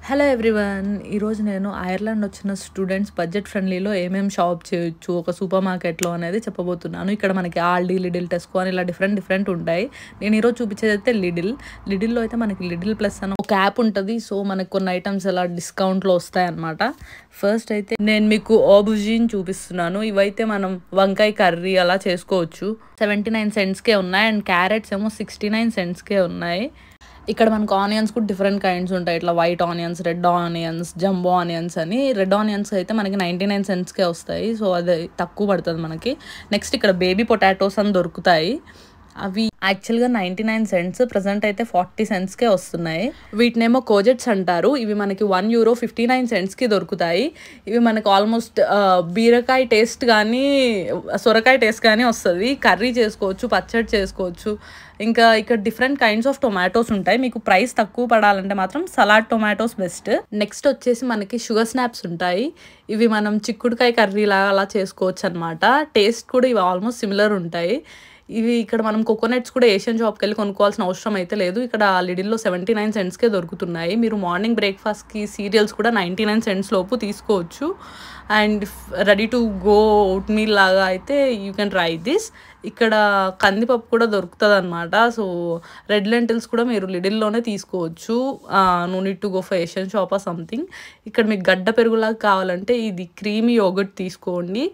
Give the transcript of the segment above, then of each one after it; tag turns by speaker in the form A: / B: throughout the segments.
A: Hello everyone. ఈరోజు నేను Ireland వచ్చిన స్టూడెంట్స్ బడ్జెట్ ఫ్రెండ్లీలో ఏమేమి షాప్ చేయొచ్చు ఒక సూపర్ మార్కెట్లో అనేది చెప్పబోతున్నాను. ఇక్కడ మనకి ఆల్డీ, లిడిల్, టెస్కో అని ఇలా డిఫరెంట్ ఉంటాయి. నేను ఈరోజు చూపించేది అయితే లిడిల్లో అయితే మనకి లిడిల్ ప్లస్ అని ఒక యాప్ ఉంటుంది. సో మనకు కొన్ని ఐటమ్స్ ఎలా డిస్కౌంట్లో వస్తాయి అన్నమాట. ఫస్ట్ అయితే నేను మీకు ఆబుజీని చూపిస్తున్నాను. ఇవైతే మనం వంకాయ కర్రీ అలా చేసుకోవచ్చు. 79 సెంట్స్కే ఉన్నాయి. అండ్ క్యారెట్స్ ఏమో 69 సెంట్స్కే ఉన్నాయి. ఇక్కడ మనకు ఆనియన్స్ కూడా డిఫరెంట్ కైండ్స్ ఉంటాయి. ఇట్లా white onions, red onions, jumbo onions అని. రెడ్ ఆనియన్స్ అయితే మనకి 99 సెంట్స్కే వస్తాయి. సో అది తక్కువ పడుతుంది మనకి. నెక్స్ట్ ఇక్కడ బేబీ పొటాటోస్ అని దొరుకుతాయి. అవి యాక్చువల్గా 99 సెంట్స్, ప్రజెంట్ అయితే 40 సెంట్స్కే వస్తున్నాయి. వీటినేమో కోజెట్స్ అంటారు. ఇవి మనకి €1 59 సెంట్స్కి దొరుకుతాయి. ఇవి మనకు ఆల్మోస్ట్ బీరకాయ టేస్ట్ కానీ సొరకాయ టేస్ట్ కానీ వస్తుంది. కర్రీ చేసుకోవచ్చు, పచ్చడి చేసుకోవచ్చు. ఇంకా ఇక్కడ డిఫరెంట్ కైండ్స్ ఆఫ్ టొమాటోస్ ఉంటాయి. మీకు ప్రైస్ తక్కువ పడాలంటే మాత్రం సలాడ్ టొమాటోస్ బెస్ట్. నెక్స్ట్ వచ్చేసి మనకి షుగర్ స్నాప్స్ ఉంటాయి. ఇవి మనం చిక్కుడుకాయ కర్రీ లాగా అలా చేసుకోవచ్చు అనమాట. టేస్ట్ కూడా ఇవి ఆల్మోస్ట్ సిమిలర్ ఉంటాయి. ఇవి ఇక్కడ మనం కోకోనట్స్ కూడా ఏషియన్ షాప్కి వెళ్ళి కొనుక్కోవాల్సిన అవసరం అయితే లేదు. ఇక్కడ లిడిల్లో 79 సెంట్స్కే దొరుకుతున్నాయి. మీరు మార్నింగ్ బ్రేక్ఫాస్ట్కి సీరియల్స్ కూడా 99 సెంట్స్ లోపు తీసుకోవచ్చు. And ready to go vote meal లాగా అయితే యూ కెన్ ట్రై దిస్. ఇక్కడ కందిపప్పు కూడా దొరుకుతుంది అనమాట. సో రెడ్ లెంటిల్స్ కూడా మీరు లిడిల్లోనే తీసుకోవచ్చు. No need to go for Asian shop or something. ఇక్కడ మీకు గడ్డ పెరుగులాగా కావాలంటే ఇది క్రీమీ యోగర్ట్ తీసుకోండి.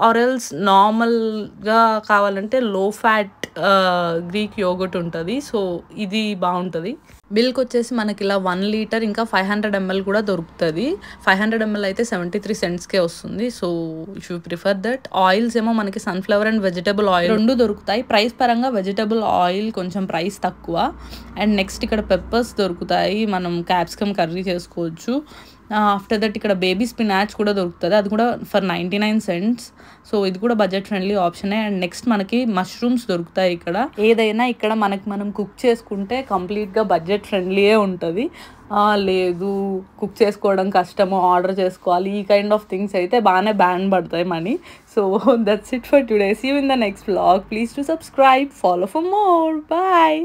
A: ఆరెల్స్ నార్మల్గా కావాలంటే లో ఫ్యాట్ గ్రీక్ యోగర్ట్ ఉంటుంది. సో ఇది బాగుంటుంది. మిల్క్ వచ్చేసి మనకి ఇలా 1 లీటర్ ఇంకా 500 ml కూడా దొరుకుతుంది. 500 ml అయితే 73 సెంట్స్కే వస్తుంది. So if you prefer that. Oils ఏమో మనకి సన్ఫ్లవర్ అండ్ వెజిటబుల్ ఆయిల్ రెండు దొరుకుతాయి. ప్రైస్ పరంగా వెజిటబుల్ ఆయిల్ కొంచెం ప్రైస్ తక్కువ. అండ్ నెక్స్ట్ ఇక్కడ పెప్పర్స్ దొరుకుతాయి. మనం క్యాప్సికమ్ కర్రీ చేసుకోవచ్చు. ఆఫ్టర్ దట్ ఇక్కడ బేబీ స్పినాచ్ కూడా దొరుకుతుంది. అది కూడా ఫర్ 99 సెంట్స్. సో ఇది కూడా బడ్జెట్ ఫ్రెండ్లీ ఆప్షనే. అండ్ నెక్స్ట్ మనకి మష్రూమ్స్ దొరుకుతాయి ఇక్కడ. ఏదైనా ఇక్కడ మనం కుక్ చేసుకుంటే కంప్లీట్గా బడ్జెట్ ఫ్రెండ్లీయే ఉంటుంది. లేదు కుక్ చేసుకోవడం కష్టము, ఆర్డర్ చేసుకోవాలి, ఈ కైండ్ ఆఫ్ థింగ్స్ అయితే బాగానే బ్యాన్ పడతాయి money. So that's it for today. See you in the next vlog. Please to subscribe, follow for more. Bye.